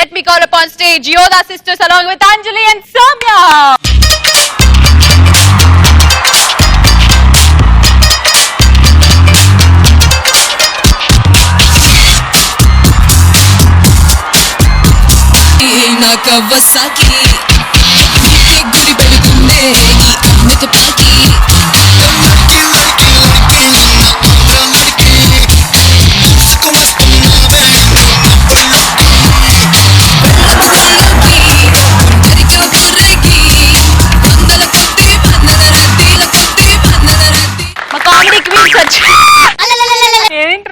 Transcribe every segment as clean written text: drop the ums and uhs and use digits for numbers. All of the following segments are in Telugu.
let me call upon stage Yoda sisters along with Anjali and Soumya. na Kawasaki Nike gudi belugunde ee amrit paki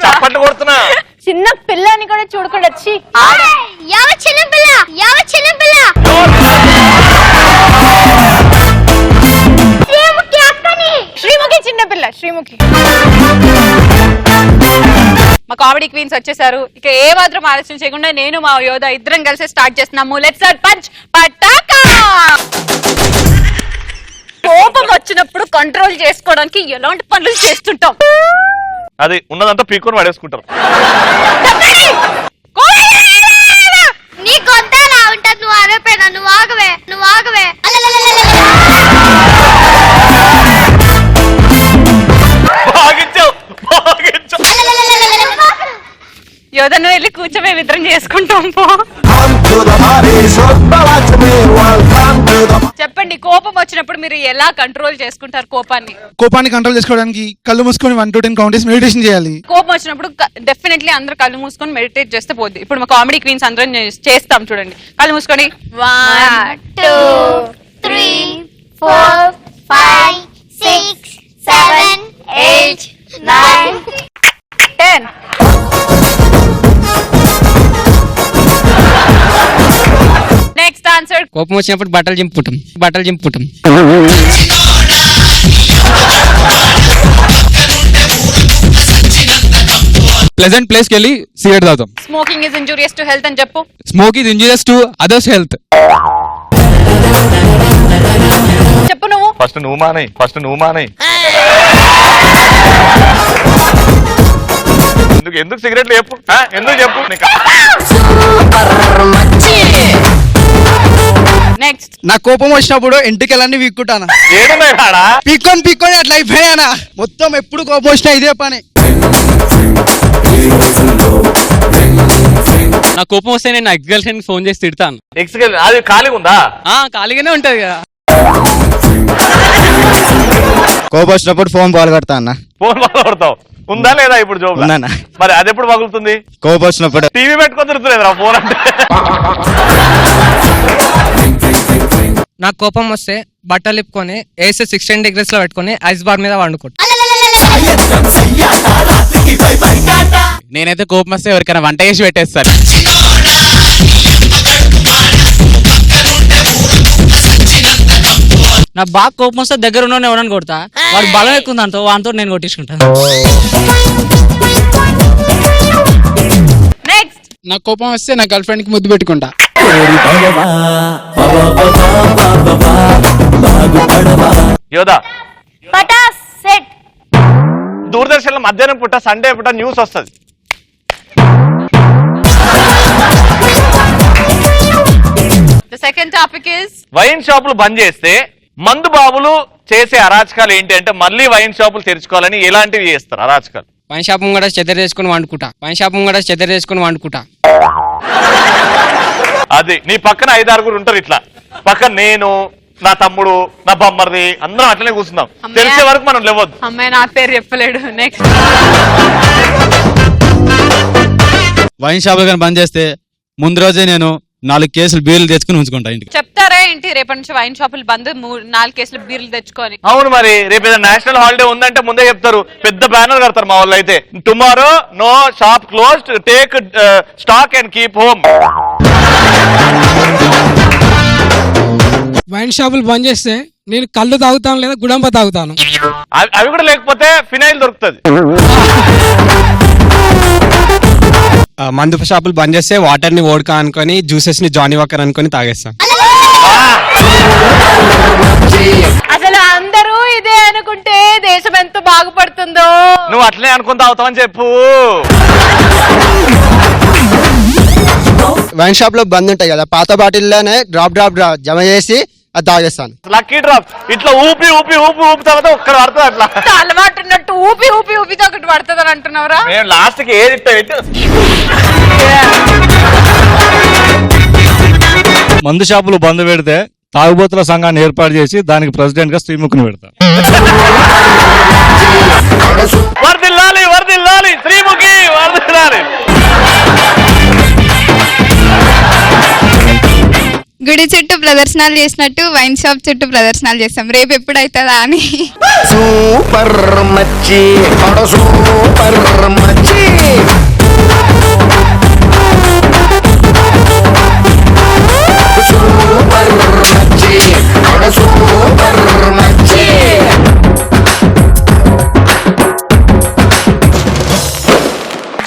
చప్పట్లు కొడుతున్నా చిన్న పిల్లని కూడా చూడకుండా వచ్చి శ్రీముఖి చిన్న పిల్ల శ్రీముఖి మా కామెడీ క్వీన్స్ వచ్చేసారు. ఇక ఏ మాత్రం ఆలస్యం చేయకుండా నేను మా యోధ ఇద్దరం కలిసి స్టార్ట్ చేస్తున్నాము. Let's start punch Pataka. కోపం వచ్చినప్పుడు కంట్రోల్ చేసుకోవడానికి ఎలాంటి పనులు చేస్తుంటాం? అది ఉన్నదంతా పీక్కొని పడేసుకుంటారు. యోధను వెళ్ళి కూర్చోమే విద్రం చేసుకుంటాం. చెప్పండి, కోపం వచ్చినప్పుడు మీరు ఎలా కంట్రోల్ చేసుకుంటారు? కోపాన్ని కంట్రోల్ చేసుకోవడానికి కళ్ళు మూసుకొని 1 to 10 కౌంట్ చేసి మెడిటేషన్ చేయాలి. కోపం వచ్చినప్పుడు డెఫినెట్లీ అందరూ కళ్ళు మూసుకొని మెడిటేట్ చేస్తే పోద్ది. ఇప్పుడు మా కామెడీ క్వీన్స్ అందరం చేస్తాం. చూడండి, కళ్ళు మూసుకొని 1 2 3 4 5 6 7 8 9 10. Next answer. కోపం వచ్చినప్పుడు బట్టలు చింపుకుంటాం. ప్లెజెంట్ ప్లేస్ కి వెళ్ళి సిగరెట్ తాగుతాం. Smoking is injurious to health అని చెప్పు. Smoke is injurious to others health. చెప్పు నువ్వు. ఫస్ట్ నువ్వు మానే. ఎందుకు సిగరెట్లు చెప్పు, ఎందుకు చెప్పు. నెక్స్ట్. నా కోపం వచ్చినప్పుడు ఎంటికలన్నీ వీక్కుంటానా. పీక్కొని అట్లా అయిపోయానా. మొత్తం ఎప్పుడు కోపం వచ్చినా ఇదే పని. నా కోపం వస్తే నేను ఎక్స్ గర్ల్ ఫ్రెండ్ ఫోన్ చేసి తిడతాను. అది ఖాళీగా ఉందా? ఖాళీగానే ఉంటది కదా. కోపం వచ్చినప్పుడు ఫోన్ పగలగొడతా అన్న. ఫోన్ పగలగొడతావు? ఉందా లేదా ఇప్పుడు జోబ్? మరి అది ఎప్పుడు పగులుతుంది? కోపం వచ్చినప్పుడు. టీవీ పెట్టుకొని తిరుగుతులేదురా ఫోన్ అంటే. నాకు కోపం వస్తే బట్టలు ఇప్పుకొని AC 16 degrees లో పెట్టుకొని ఐస్ బార్ మీద వండుకుంటా. నేనైతే కోపం వస్తే ఎవరికైనా వంట చేసి పెట్టేస్తాను. నా బాగా కోపం వస్తే దగ్గర ఉన్న ఎవరని కొడతా. వాడు బలం ఎక్కువ దాంతో వాడితో నేను కొట్టించుకుంటాను. నా కోపం వస్తే నా గర్ల్ ఫ్రెండ్ కి ముద్దు పెట్టుకుంటా. యోధా, పటాస్ సెట్. దూరదర్శన్ లో మధ్యాహ్నం పూట సండే పూట న్యూస్ వస్తుంది. The second topic is wine షాపులు బంద్ చేస్తే మందు బాబులు చేసే అరాచకాలు ఏంటి అంటే మళ్ళీ వైన్ షాపులు తెరుచుకోవాలని ఎలాంటివి చేస్తారు అరాచకాలు? వైన్ షాప్ కూడా చెదర చేసుకుని వండుకుంటా. అది నీ పక్కన 5-6 ఉంటారు. ఇట్లా పక్కన నేను, నా తమ్ముడు, నా బొమ్మర్ది అందరం అట్లనే కూర్చున్నాం. తెలిసే వరకు మనం లేవద్దు. అమ్మాయి నా పేరు చెప్పలేడు. నెక్స్ట్. వైన్ షాప్ కానీ బంద్ చేస్తే ముందు రోజే నేను 4 కేసులు బీర్లు తెచ్చుకుని ఉంచుకుంటా ఇంటికి. చెప్తారా ఏంటి రేపటి నుంచి వైన్ షాపులు బంద్, 4 కేసులు బీర్లు తెచ్చుకొని? అవును, మరి రేపు ఏదైనా నేషనల్ హాలిడే ఉందంటే ముందే చెప్తారు. పెద్ద బ్యానర్ కడతారు మా వాళ్ళు అయితే. Tomorrow no shop closed, take stock and keep home. Wine షాపులు బంద్ చేస్తే నేను కళ్ళు తాగుతాను లేదా గుడంబ తాగుతాను. అవి కూడా లేకపోతే ఫినైల్ దొరుకుతుంది. మందు షాపులు బంద్ చేస్తే వాటర్ ని వోడ్కా అనుకొని, జ్యూసెస్ ని జానీ వాకర్ అనుకొని తాగేస్తాం. అసలు అందరూ ఇదే అనుకుంటే దేశం ఎంత బాగుపడుతుందో. నువ్వు అట్లనే అనుకుని తాగుతావని చెప్పు. వైన్ షాప్ లో బంద్ ఉంటాయి కదా, పాత బాటిల్లోనే డ్రాప్ జమ చేసి అది తాగేస్తాను. లక్కీ డ్రాప్ ఇట్లా ఊపి ఊపి ఊపి ఊపి తర్వాత ఒక్కడ పడుతుంది అట్లా. అలవాటు ఉన్నట్టు ఊపి ఊపి ఊపితో ఒకటి పడుతుంది అని అంటున్నావురా? మేము లాస్ట్ కి ఏది మందు షాపులు బంద్ పెడితే తాగుబోతుల సంఘాన్ని ఏర్పాటు చేసి దానికి ప్రెసిడెంట్ గా శ్రీముఖిని పెడతా. వర్దిల్లాలి వర్దిల్లాలి శ్రీముఖి వర్దిల్లాలి. గుడి చుట్టూ ప్రదర్శనలు చేసినట్టు వైన్ షాప్ చుట్టూ ప్రదర్శనలు చేస్తాం. రేపు ఎప్పుడైతుందా అని. సూపర్ మచ్చి సూపర్ మచ్చి సూపర్ మచ్చి సూపర్ మచ్చి.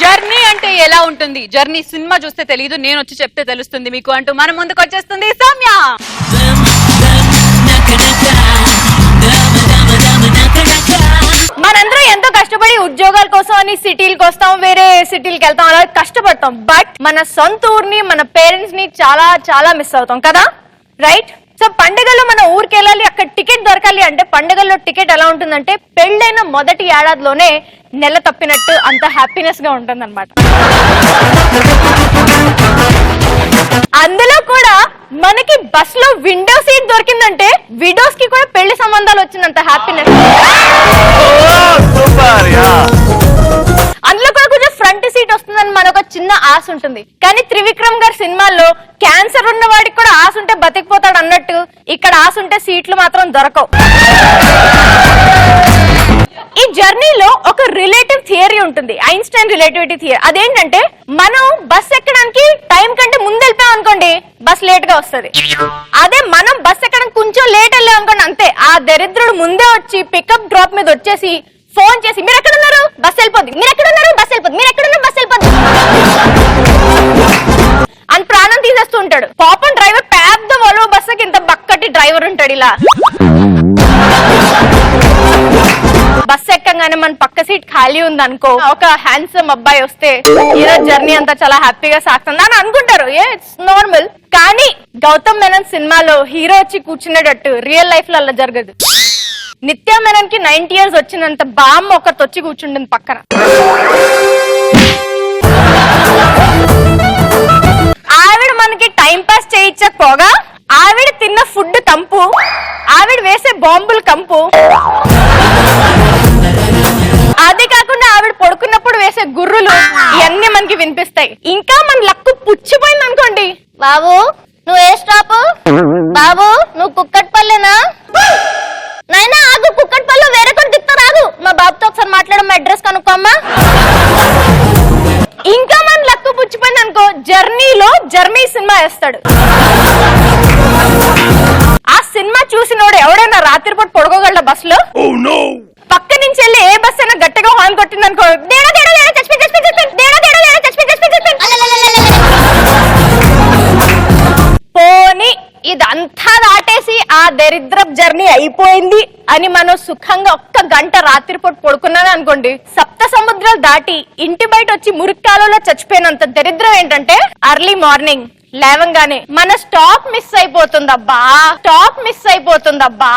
జర్నీ అంటే ఎలా ఉంటుంది? జర్నీ సినిమా చూస్తే తెలియదు, నేను వచ్చి చెప్తే తెలుస్తుంది మీకు అంటూ మన ముందుకు వచ్చేస్తుంది సౌమ్య. మనందరం ఎంతో కష్టపడి ఉద్యోగాల కోసం అని సిటీలకు వస్తాం, వేరే సిటీలకు వెళ్తాం, అలా కష్టపడతాం. బట్ మన సొంత ఊరిని, మన పేరెంట్స్ ని చాలా చాలా మిస్ అవుతాం కదా, రైట్? సో పండుగలో మన ఊరికి వెళ్ళాలి, అక్కడ టికెట్ దొరకాలి అంటే పండుగల్లో టికెట్ ఎలా ఉంటుందంటే పెళ్ళైన మొదటి ఏడాదిలోనే నెల తప్పినట్టు అంత హ్యాపీనెస్ గా ఉంటుంది అనమాట. అందులో కూడా మనకి బస్ లో విండో సీట్ దొరికిందంటే విడోస్ కి కూడా పెళ్లి సంబంధాలు వచ్చినంత హ్యాపీనెస్. అందులో కూడా కొంచెం ఫ్రంట్ సీట్ వస్తుందని మనకు చిన్న ఆశ ఉంటుంది. కానీ త్రివిక్రమ్ గారి సినిమాల్లో క్యాన్సర్ ఉన్న వాడికి కూడా ఆశ ఉంటే బతికిపోతాడు అన్నట్టు ఇక్కడ ఆశ ఉంటే సీట్లు మాత్రం దొరకవు. ఈ జర్నీలో ఒక రిలేటివ్ థియరీ ఉంటుంది, ఐన్స్టైన్ రిలేటివిటీ థియరీ. అదేంటంటే మనం బస్ ఎక్కడానికి టైం కంటే ముందు వెళ్ళిపోయాం అనుకోండి, బస్ లేట్ గా వస్తుంది. అదే మనం బస్ ఎక్కడానికి కొంచెం లేట్ వెళ్ళాం అనుకోండి, అంతే ఆ దరిద్రుడు ముందే వచ్చి పికప్ డ్రాప్ మీద వచ్చేసి ఫోన్ చేసి మీరు ఎక్కడున్నారు, బస్ వెళ్ళిపోద్ది, మీరు ఎక్కడున్నారు, బస్ వెళ్ళిపోద్ది, మీరు ఎక్కడున్నారు, బస్ వెళ్ళిపోద్ది అని ప్రాణం తీసేస్తూ ఉంటాడు. పాపం డ్రైవర్ పెద్ద వోల్వో బస్సుకి ఇంత బక్కటి డ్రైవర్ ఉంటాడు. ఇలా బస్ ఎక్కగానే మన పక్క సీట్ ఖాళీ ఉంది అనుకో, ఒక హ్యాండ్సమ్ అబ్బాయి వస్తే ఏదో జర్నీ అంతా చాలా హ్యాపీగా సాగుతుంది అని అనుకుంటారు, ఇట్స్ నార్మల్. కానీ గౌతమ్ మేనన్ సినిమాలో హీరో వచ్చి కూర్చునేటట్టు రియల్ లైఫ్ లో అలా జరగదు. నిత్యా మేనన్ కి 90 years వచ్చినంత బామ్మ ఒకటి వచ్చి కూర్చుంటుంది పక్కన. ఆవిడ మనకి టైం పాస్ చేయించకపోగా ఆవిడ తిన్న ఫుడ్ కంపు, ఆవిడ వేసే బాంబులు కంపు, అది కాకుండా ఆవిడ పడుకున్నప్పుడు వేసే గుర్రులు, ఇవన్నీ మనకి వినిపిస్తాయి. ఇంకా మన లక్కు పుచ్చిపోయింది అనుకోండి, బాబు నువ్వు ఏ స్టాప్, బాబు నువ్వు కుక్కట్పల్లేనా, నైనా ఆగు కుక్కట్పల్లి వేరే కొన్ని దిక్తా రాదు, మా బాబుతో ఒకసారి మాట్లాడమ్మా, అడ్రస్ కనుక్కోమ్మా. ఇంకా మన లక్కు పుచ్చిపోయింది అనుకో, జర్నీలో జర్నీ సినిమా వేస్తాడు. ఆ సినిమా చూసినోడు ఎవడైనా రాత్రిపూట పడుకోగలడా బస్ లో? పక్క నుంచి వెళ్ళి ఏ బస్ అయినా గట్టిగా హార్న్ కొట్టింది అనుకో, పోనీ ఇదంతా దాటేసి ఆ దరిద్ర జర్నీ అయిపోయింది అని మనం సుఖంగా ఒక్క గంట రాత్రిపూట పడుకున్నాను అనుకోండి, సప్త సముద్రాలు దాటి ఇంటి బయట వచ్చి మురిక్కాలలో చచ్చిపోయినంత దరిద్రం ఏంటంటే అర్లీ మార్నింగ్ లేవంగానే మన స్టాప్ మిస్ అయిపోతుందబ్బా, స్టాప్ మిస్ అయిపోతుందబ్బా.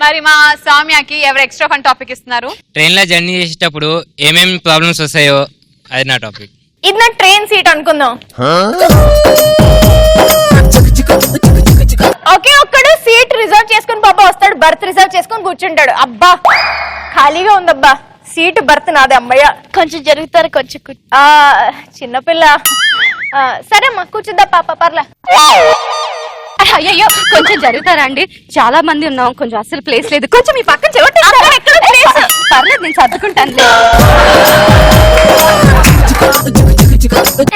మరి మా సౌమ్యకి ఎవరు ఎక్స్ట్రా ఫన్ టాపిక్ ఇస్తున్నారు? ట్రైన్ లో జర్నీ చేసేటప్పుడు ఏమేమి ప్రాబ్లమ్స్ వస్తాయో అది నా టాపిక్. ఇది నా ట్రైన్ సీట్ అనుకుందాం. ఒకే ఒక్కడు సీట్ రిజర్వ్ చేసుకుని బాబా వస్తాడు, బర్త్ రిజర్వ్ చేసుకుని కూర్చుంటాడు. అబ్బా ఖాళీగా ఉందబ్బా, సీట్ బర్త్ నాదే అమ్మయ్య, కొంచెం జరుగుతారు, కొంచెం చిన్నపిల్ల, సరే అమ్మా కూర్చుద్దా పాప, పర్లే. అయ్యో కొంచెం జరుగుతారా అండి, చాలా మంది ఉన్నాం, కొంచెం అసలు ప్లేస్ లేదు, కొంచెం మీ పక్కన చెవిటి పర్లేదు నేను సర్దుకుంటాను.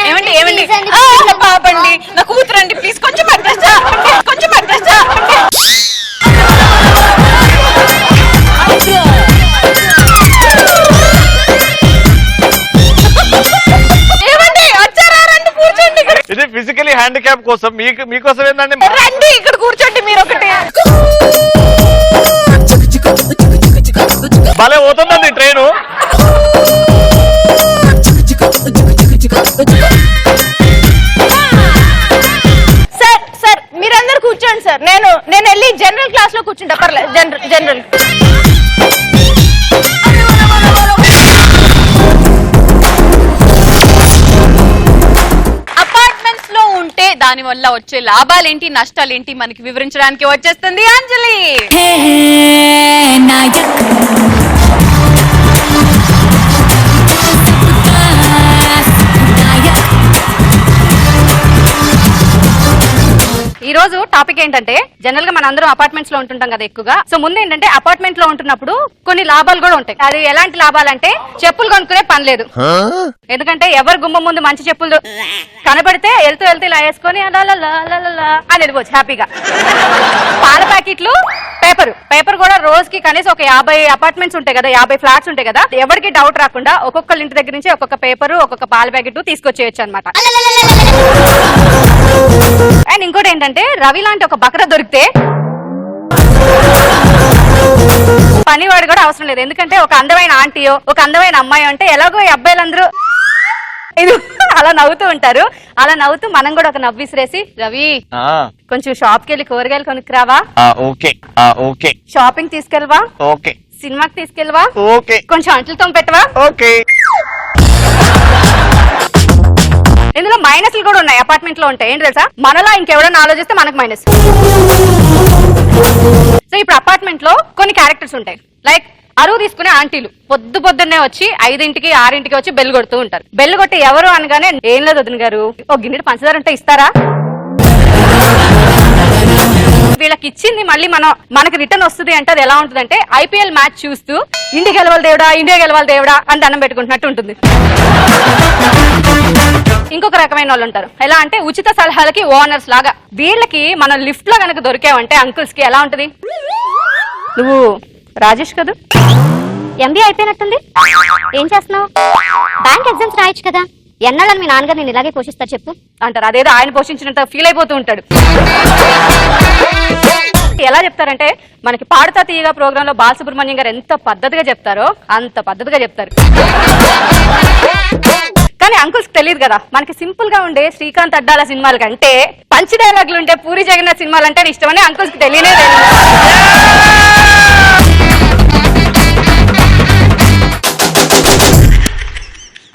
ఏమండి ఏమండి పాపండి, నా కూతురండి, ప్లీజ్ కొంచెం అడ్రస్ చెప్పండి, కొంచెం అడ్రస్ చెప్పండి. ఏమండి వచ్చారా, రండి కూర్చోండి. ఇది ఫిజికలీ హ్యాండిక్యాప్ కోసం, మీకోసం ఏంటండి, రండి ఇక్కడ కూర్చోండి మీరు ఒకటి. భలే పోతుందండి ట్రైన్. సార్ సార్ మీరందరూ కూర్చోండి సార్, నేను వెళ్ళి జనరల్ క్లాస్ లో కూర్చుంటా. పర్లేదు, జనరల్. అపార్ట్మెంట్స్ లో ఉంటే దాని వల్ల వచ్చే లాభాలేంటి నష్టాలేంటి మనకి వివరించడానికి వచ్చేస్తుంది అంజలి. ఈ రోజు టాపిక్ ఏంటంటే, జనరల్ గా మనందరం అపార్ట్మెంట్స్ లో ఉంటుంటాం కదా ఎక్కువగా. సో ముందు ఏంటంటే అపార్ట్మెంట్ లో ఉంటున్నప్పుడు కొన్ని లాభాలు కూడా ఉంటాయి. అది ఎలాంటి లాభాలంటే, చెప్పులు కొనుక్కునే పని లేదు. ఎందుకంటే ఎవరు గుమ్మం ముందు మంచి చెప్పులు కనబడితే వెళ్తూ ఇలా వేసుకొని అని వెళ్ళిపోవచ్చు హ్యాపీగా. పాల ప్యాకెట్లు, పేపర్ కూడా రోజుకి కనీసం ఒక 50 అపార్ట్మెంట్స్ ఉంటాయి కదా, 50 ఫ్లాట్స్ ఉంటాయి కదా. ఎవరికి డౌట్ రాకుండా ఒక్కొక్కరి ఇంటి దగ్గర నుంచి ఒక్కొక్క పేపర్, ఒక్కొక్క పాల ప్యాకెట్ తీసుకొచ్చేయచ్చు అనమాట. అండ్ ఇంకోటి ఏంటంటే, రవి లాంటి ఒక బకర దొరికితే పనివాడు కూడా అవసరం లేదు. ఎందుకంటే ఒక అందమైన ఆంటీయో, ఒక అందమైన అమ్మాయో అంటే ఎలాగో ఈ అబ్బాయిలందరూ ఇది అలా నవ్వుతూ ఉంటారు. అలా నవ్వుతూ మనం కూడా ఒక నవ్వు విసిరేసి, రవి కొంచెం షాప్ కి వెళ్ళి కూరగాయలు కొనుక్కురావా, ఓకే షాపింగ్ తీసుకెళ్ళవా, ఓకే సినిమాకి తీసుకెళ్ళవా, ఓకే కొంచెం అంట్లతో పెట్టవా. ఓకే. ఇందులో మైనస్లు కూడా ఉన్నాయి. అపార్ట్మెంట్ లో ఉంటాయి ఏంటి తెలుసా, మనలా ఇంకెవడన్నా ఆలోచిస్తే మనకు మైనస్. సో ఇప్పుడు అపార్ట్మెంట్ లో కొన్ని క్యారెక్టర్స్ ఉంటాయి. లైక్ అరువు తీసుకునే ఆంటీలు పొద్దున్నే వచ్చి 5ంటికి 6ంటికి వచ్చి బెల్ కొడుతూ ఉంటారు. బెల్ కొట్టి ఎవరు అనగానే, ఏం లేదు వదిన గారు, ఒక గిన్నె పంచదార ఉంటే ఇస్తారా. వీళ్ళకి ఇచ్చింది మళ్ళీ మనకి రిటర్న్ వస్తుంది అంటే అది ఎలా ఉంటుంది అంటే, IPL మ్యాచ్ చూస్తూ ఇండియా గెలవాలి దేవుడా అని దండం పెట్టుకుంటున్నట్టు ఉంటుంది. ఇంకొక రకమైన వాళ్ళు ఉంటారు. ఎలా అంటే, ఉచిత సలహాలకి ఓనర్స్ లాగా. వీళ్ళకి మనం లిఫ్ట్ లో కనుక దొరికామంటే అంకుల్స్ కి ఎలా ఉంటది, నువ్వు రాజేష్ కదా, MBA అయిపోయినట్టుంది, ఏం చేస్తున్నావు, బ్యాంక్ ఎగ్జామ్స్ రాయొచ్చు కదా, ఎన్నాళ్ళని మీ నాన్నగారు నేను ఇలాగే పోషిస్తారు చెప్పు అంటారు. అదేదో ఆయన పోషించినంత ఫీల్ అయిపోతూ ఉంటాడు. ఎలా చెప్తారంటే, మనకి పాడుతా తీయగా ప్రోగ్రామ్ లో బాలసుబ్రహ్మణ్యం గారు ఎంత పద్ధతిగా చెప్తారో అంత పద్ధతిగా చెప్తారు. కానీ అంకుల్స్ తెలియదు కదా, మనకి సింపుల్ గా ఉండే శ్రీకాంత్ అడ్డాల సినిమాల కంటే పంచి డైలాగులు ఉండే పూరి జగన్నాథ్ సినిమాలు అంటే ఇష్టమని అంకుల్స్ కి తెలియనే లేదు.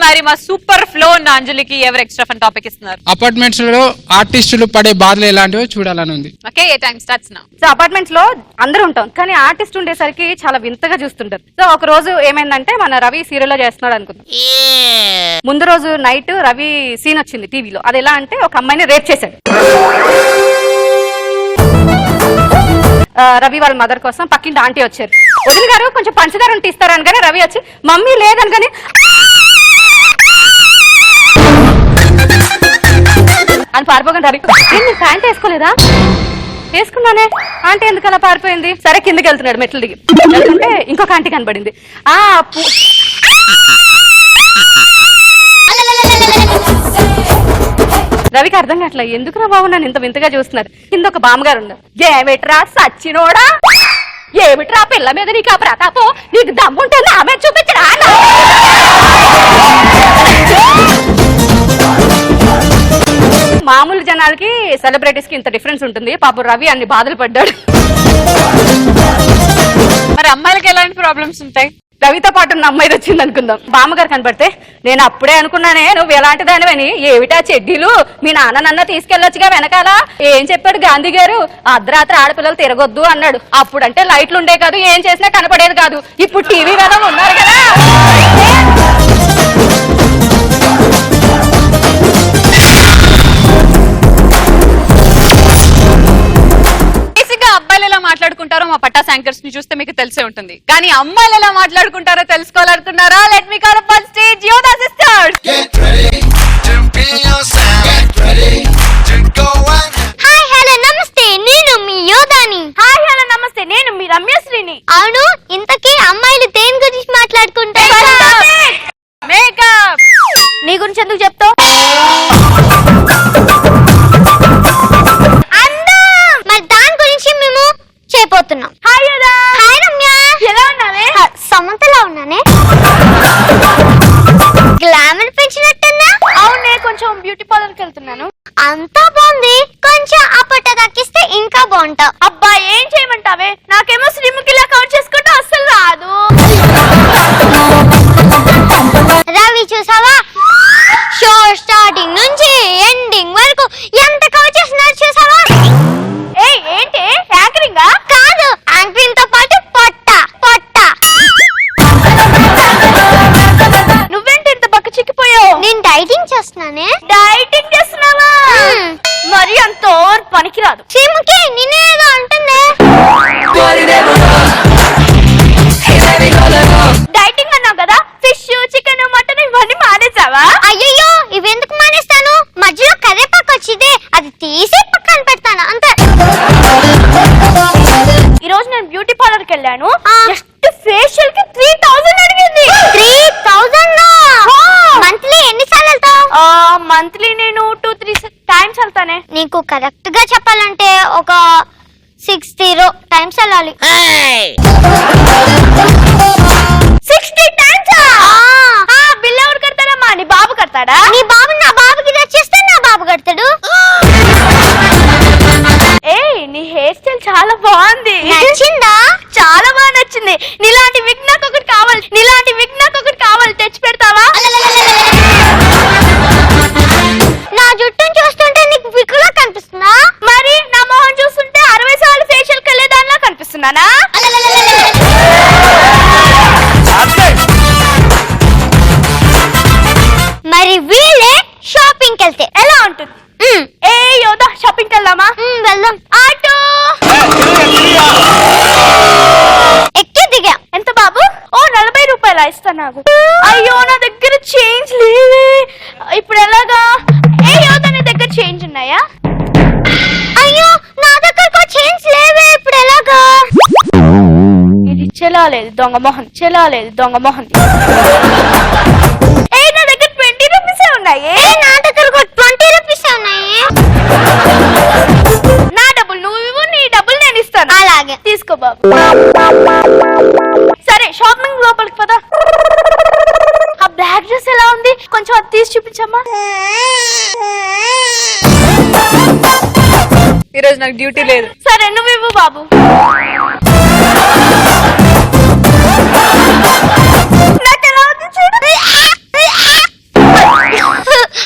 మరి మా సూపర్ ఫ్లో ఉన్న అంజలికి ఎవరు ఎక్స్ట్రా ఫన్ టాపిక్ ఇస్తున్నారు? అపార్ట్మెంట్స్ లో ఆర్టిస్టులు పడే బాధలు ఎలాంటివో చూడాలని ఉంది. Okay, a time starts now. So apartments లో అందరూ ఉంటాం, కానీ ఆర్టిస్ట్ ఉండేసరికి చాలా వింతగా చూస్తుంటారు. సో ఒక రోజు ఏమైందంటే, మన రవి సీరియల్ లో చేస్తున్నాడు అనుకుందాం. ముందు రోజు నైట్ రవి సీన్ వచ్చింది టీవీలో. అది ఎలా అంటే, ఒక అమ్మాయిని రేప్ చేశాడు. రవి వాళ్ళ మదర్ కోసం పక్కింటి ఆంటీ వచ్చారు. వదిన గారు కొంచెం పంచదార ఉంటే ఇస్తారా అనగానే రవి వచ్చి, మమ్మీ లేదనగానే అని పారిపోకుండా, రవి నేను ప్యాంట్ వేసుకోలేదా, వేసుకున్నానే ఆంటీ ఎందుకు అలా పారిపోయింది. సరే కిందకి వెళ్తున్నాడు, మెట్లు దిగి వెళ్తుంటే ఇంకొక ఆంటీ కనబడింది. రవికి అర్థం కావట్లే, ఎందుకురా బాబు నన్ను ఇంత వింతగా చూస్తున్నారు. కింద ఒక బామ్మగారు ఉన్నారు. ఏమిట్రా సచ్చినోడా, ఏమిట్రా పిల్ల మీద నీకు ఆ ప్రతాపం, నీకు దమ్ముంటే నా మీద చూపించరా. మామూలు జనాలకి సెలబ్రిటీస్ కి ఇంత డిఫరెన్స్ ఉంటుంది. పాపం రవి అన్ని బాధలు పడ్డాడు. మరి అమ్మాయిలకి ఎలాంటి ప్రాబ్లమ్స్ ఉంటాయి? రవితో పాటు ఉన్న అమ్మాయి వచ్చింది అనుకుందాం. బామ్మగారు కనపడితే, నేను అప్పుడే అనుకున్నానే నువ్వు ఎలాంటి దానివని, ఏమిటా చెడ్డీలు, మీ నాన్న నన్న తీసుకెళ్లొచ్చుగా వెనకాల, ఏం చెప్పాడు గాంధీ గారు, అర్ధరాత్రి ఆడపిల్లలు తిరగొద్దు అన్నాడు. అప్పుడంటే లైట్లు ఉండే కాదు, ఏం చేసినా కనపడేది కాదు. ఇప్పుడు టీవీ మీద ఉన్నారు కదా. అబ్బాయిలు ఎలా మాట్లాడుకుంటారో మా పట్టాస్ యాంకర్స్ ని చూస్తే మీకు తెలిసే ఉంటుంది. కానీ అమ్మాయిలు ఎలా మాట్లాడుకుంటారో తెలుసుకోవాలనుకున్నారా? Let me call up on stage Yodha sisters. Hi hello నమస్తే, నేను మీ యోధాని. హాయ్ హలో నమస్తే, నేను మీ రమ్యశ్రీని. అవును, ఇంతకీ అమ్మాయిలు దేని గురించి మాట్లాడుకుంటారు? మేకప్. నీ గురించి ఎందుకు చెప్తావు? మరి దాని గురించి మేము చేయబోతున్నాం. హాయ్ యోధా. హాయ్ రమ్య, ఎలా ఉన్నావే? సమంతలా అంతా బాగుంది, కొంచెం ఆ పొట్ట తగ్గిస్తే ఇంకా బాగుంటావు. అబ్బా ఏం చేయమంటావే, నాకేమో శ్రీముఖిలా కవర్ చేసుకుంటే అస్సలు రాదు. రవి చూసావా, షో స్టార్టింగ్ నుంచి ఎండింగ్ వరకు ఎంత కవర్ చేస్తున్నారు చూసావా? ఏంటి యాంకరింగా? కాదు, యాంకరింగ్ తో పాటు పొట్ట పొట్ట. నువ్వేంటి ఇంత బక్క చిక్కిపోయావు? నేను డైటింగ్ చేస్తున్నానే. డైటింగ్ చేస్తున్నావా? మరి అంత పనికిరాదు. శ్రీముఖి నిన్నేదో అంటుంది. డైటింగ్ అన్నావు కదా, ఫిష్ చికెన్ మటన్ ఇవన్నీ మానేసావా? అయ్యో ఇవెందుకు మానేస్తాను, మధ్యలో కరివేపాకు వచ్చింది, అది తీసి పక్కన పెడతాను అంతే. ఈ రోజు నేను బ్యూటీ పార్లర్ కి వెళ్ళాను, జస్ట్ ఫేషియల్ కి 3000 అడిగింది. 3000 మంత్లీ ఎన్నిసార్లు వెళ్తావు? మంత్లీ నేను 2-3 టైమ్స్ వెళ్తానే. నీకు కరెక్ట్ గా చెప్పాలంటే ఒక 60 టైమ్స్ వెళ్ళాలి. 60 టైమ్స్? బిల్ ఎవరు కడతాడమ్మా? నీ బాబు కడతాడా? నీ బాబు నా బాబుకి తెచ్చిస్తే నా బాబు కడతాడు. నీ హెయిర్ స్టైల్ చాలా బాగుంది. నచ్చిందా? చాలా బాగా నచ్చింది. నీలాంటి విగ్ నాకు ఒకటి కావాలి, నీలాంటి విగ్ నాకు ఒకటి కావాలి, తెచ్చి పెడతావా? నా జుట్టును చూస్తుంటే నీకు విక్కులా కనిపిస్తుందా? మరి నా మొహం చూస్తుంటే 60 సార్లు ఫేషియల్ కలేదానిలా కనిపిస్తున్నానా? మరి వీళ్ళే షాపింగ్ కి వెళ్తే ఎలా ఉంటుంది? యోదా షాపింగ్ వెళ్దామా? వెళ్దాం. ఆటో ఎక్కి దిగా. ఎంత బాబు? 40 రూపాయలు ఇస్తా నాకు. అయ్యో నా దగ్గర చేంజ్ లేవే, ఇప్పుడు ఎలాగా? యోదా నీ దగ్గర చేంజ్ ఉన్నాయా? అయ్యో నా దగ్గర చేంజ్ లేవే, ఇప్పుడు ఎలాగా? ఇది చెలాలేదు దొంగ మొహం, చెలాలేదు దొంగ మొహం. నా దగ్గర 20 రూపీసే ఉన్నాయి. నా దగ్గర 20 రూపీసే ఉన్నాయి. నా డబ్బులు నువ్వు, నీ డబ్బులు నేను ఇస్తాను. అలాగే తీసుకో బాబు. సరే షాపింగ్ లోపలికి పద. ఆ బ్లాక్ డ్రెస్ ఎలా ఉంది, కొంచెం అది తీసి చూపించమ్మా. ఈరోజు నాకు డ్యూటీ లేదు. సరే నువ్వు ఇవ్వు బాబు. నాకు ఎలా ఉంది చూడు.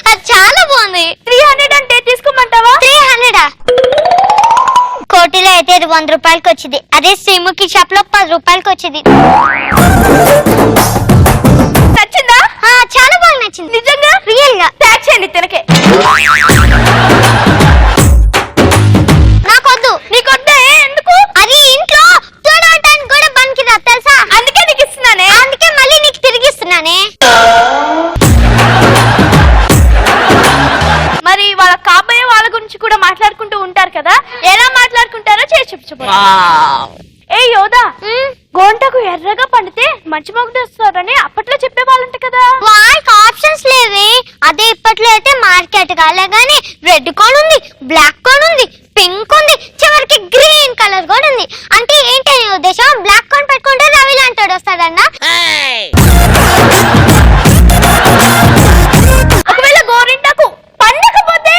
అది చాలా బాగుంది. 300 అంటే తీసుకోమంటావా? 300 కోటిలో అయితే 100 రూపాయలకి వచ్చింది, అదే శ్రీముఖి షాప్ లో 10 రూపాయలకి వచ్చింది. నచ్చిందా? చాలా బాగా నచ్చింది. నిజంగా? రియల్ గా. ప్యాక్ చేయండి తినకే. నాకొద్దు. నీకొద్దా? ఎందుకు? అది ఇంట్లో చూడటానికి కూడా పనికిరాదు తెలుసా? అందుకే నీకు ఇస్తున్నానే. అందుకే మళ్ళీ నీకు తిరిగిస్తున్నానే. మరి వాళ్ళ కాబోయే వాళ్ళ గురించి కూడా మాట్లాడుకుంటూ ఉంటారు కదా, ఎలా మాట్లాడుకుంటారో చేసి చూపించబోయే. యోదా, గోంటకు ఎర్రగా పండితే మంచి మొగుడు వస్తారని అప్పట్లో చెప్పేవాళ్ళంట కదా. వాళ్ళకి ఆప్షన్స్ లేవి. అదే ఇప్పట్లో అయితే మార్కెట్ కాలే గానీ రెడ్ కోడ్ ఉంది, బ్లాక్ కోడ్ ఉంది, పింక్ ఉంది, చివరికి గ్రీన్ కలర్ కూడా ఉంది. అంటే ఏంటి నీ ఉద్దేశం? బ్లాక్ కోడ్ పెట్టుకుంటే రవి లాంటి వస్తాడన్నా? ఒకవేళ గోరింటకు పండకపోతే?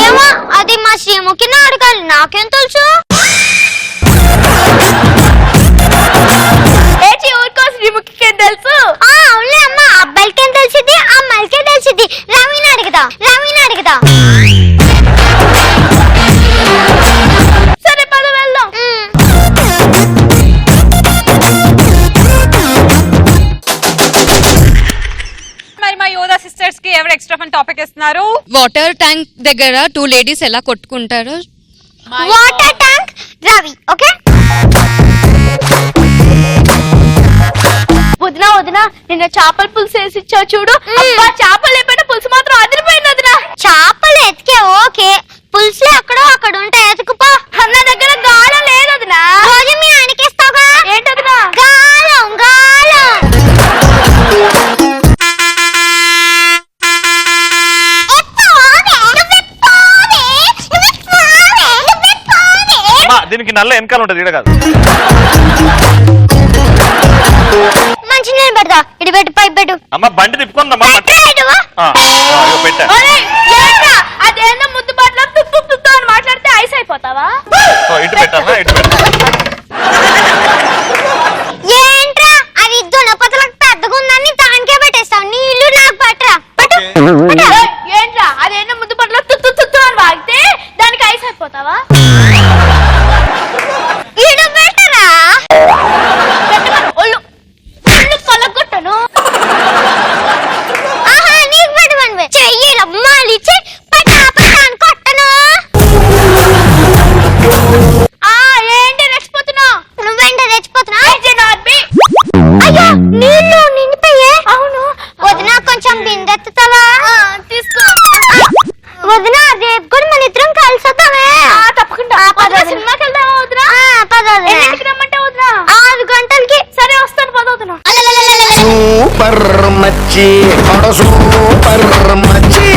ఏమో, అది మా శ్రీముఖిని అడగాలి, నాకేం తెలుసు. ఊరుకో, శ్రీముఖికేం తెలుసు? అవునులే అమ్మ, అబ్బాయిలకేం తెలిసింది, అమ్మాయిలకే తెలిసింది. రవిని అడుగుదా, రవిని అడుగుదా. సరే పద వెళ్దాం. మరి మా యోదా సిస్టర్స్ కి ఎవరు ఎక్స్ట్రా ఫన్ టాపిక్ ఇస్తున్నారు? వాటర్ ట్యాంక్ దగ్గర 2 లేడీస్ ఎలా కొట్టుకుంటారు. Water tank Ravi. ఓకే వదినా వదినా, నిన్న చేపల పులుసు వేసి ఇచ్చావు చూడు. చేపలు లేకపోయినా పులుసు మాత్రం అదిరిపోయింది వదినా. చేపలు ఎతికే ఓకే, పులుసులు ఎక్కడో అక్కడ ఉంటే ఎతుకుపో. అన్న దగ్గర గాలం లేదు వదినా. రోజు మీ ఆయనకిస్తావుగా. ఏంటి వదినా? గాలం గాలం. దీనికి నల్ల వెనకాల ఉంటది, ఈడ కాదు. మంచి నేను పెడతా, ఇటు పెట్టు, పైపు పెట్టు. అమ్మ బండి తిప్పుకుందమ్మా. పెట్టు. పెట్టా అదేంటో ముద్దు బాటలో తుత్తు అని మాట్లాడితే ఐస్ అయిపోతావా? ఇటు పెట్టాలా ఇటు పెట్టాలా ఏంట్రా అది దున్నపోతలకు పెద్దగా ఉందని దానికే పెట్టేస్తావు, నీళ్లు నాకు పట్టరా. ఏంట్రా అదేంటో ముద్దు బాటలో తుత్తు అని వాగితే దానికి ఐస్ అయిపోతావా? ఇడు పెట్టరా ఒళ్ళు కొలగొట్టను. ఆహా నీకు పెట్టమని చెయ్యిలో మాలిచ్చి పట్టా అని కొట్టను. ఏంటి రెచ్చిపోతున్నావు? నువ్వేంట తెచ్చిపోతున్నావు? అయ్యో నీళ్ళు నిండిపోయే. అవును వదిన కొంచెం బిందెత్తుతావా? తీసుకో. వదిన రేపు కూడా మన ఇద్దరం కలిసి వద్దామే. తప్పకుండా. సినిమాకి వెళ్దామా వదినా? ఎన్నింటికి రమ్మంటే వదినా? 6 గంటలకి. సరే వస్తాను పదవుతున్నా. సూపర్ మచ్చి సూపర్ మచ్చి.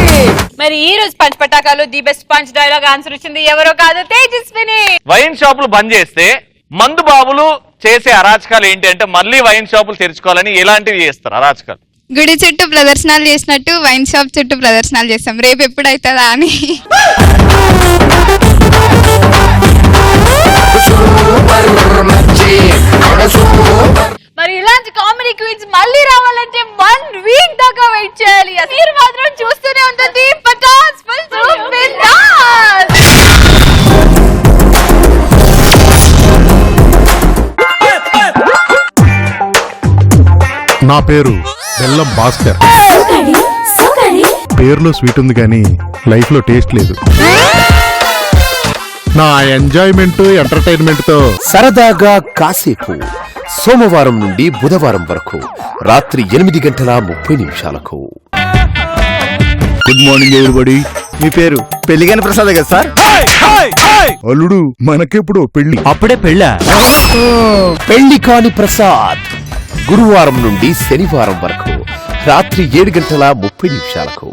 మరి ఈ రోజు పంచ్ పటాకాలు the best punch dialogue answer ఇచ్చింది ఎవరో కాదు, తేజస్విని. వైన్ షాపులు బంద్ చేస్తే మందు బాబులు చేసే అరాచకాలు ఏంటి అంటే మళ్ళీ వైన్ షాపులు తెరుచుకోవాలని ఎలాంటివి చేస్తారు అరాచకాలు? గుడి చుట్టూ ప్రదర్శనలు చేసినట్టు వైన్ షాప్ చుట్టూ ప్రదర్శనలు చేస్తాం, రేపు ఎప్పుడు అవుతుందా అని. మరి ఇలాంటి కామెడీ క్వీన్స్ మళ్ళీ రావాలంటే 1 వీక్ దాకా వెయిట్ చేయాలి. మీరు మాత్రం చూస్తూనే ఉంటుంది పటాస్ ఫుల్ బిందాస్. నా పేరు బెల్లం భాస్కర్. పేరులో స్వీట్ ఉంది కానీ లైఫ్ లో టేస్ట్ లేదు. నా ఎంజాయ్మెంట్ ఎంటర్టైన్మెంట్ తో సరదాగా కాసేపు సోమవారం నుండి బుధవారం వరకు రాత్రి 8:30 గుడ్ మార్నింగ్ ఎవరిబడి. మీ పేరు పెళ్లిగాని ప్రసాద్ కదా సార్? అల్లుడు మనకెప్పుడు పెళ్లి? అప్పుడే పెళ్ళా? పెళ్లి కాని ప్రసాద్ గురువారం నుండి శనివారం వరకు రాత్రి 7:30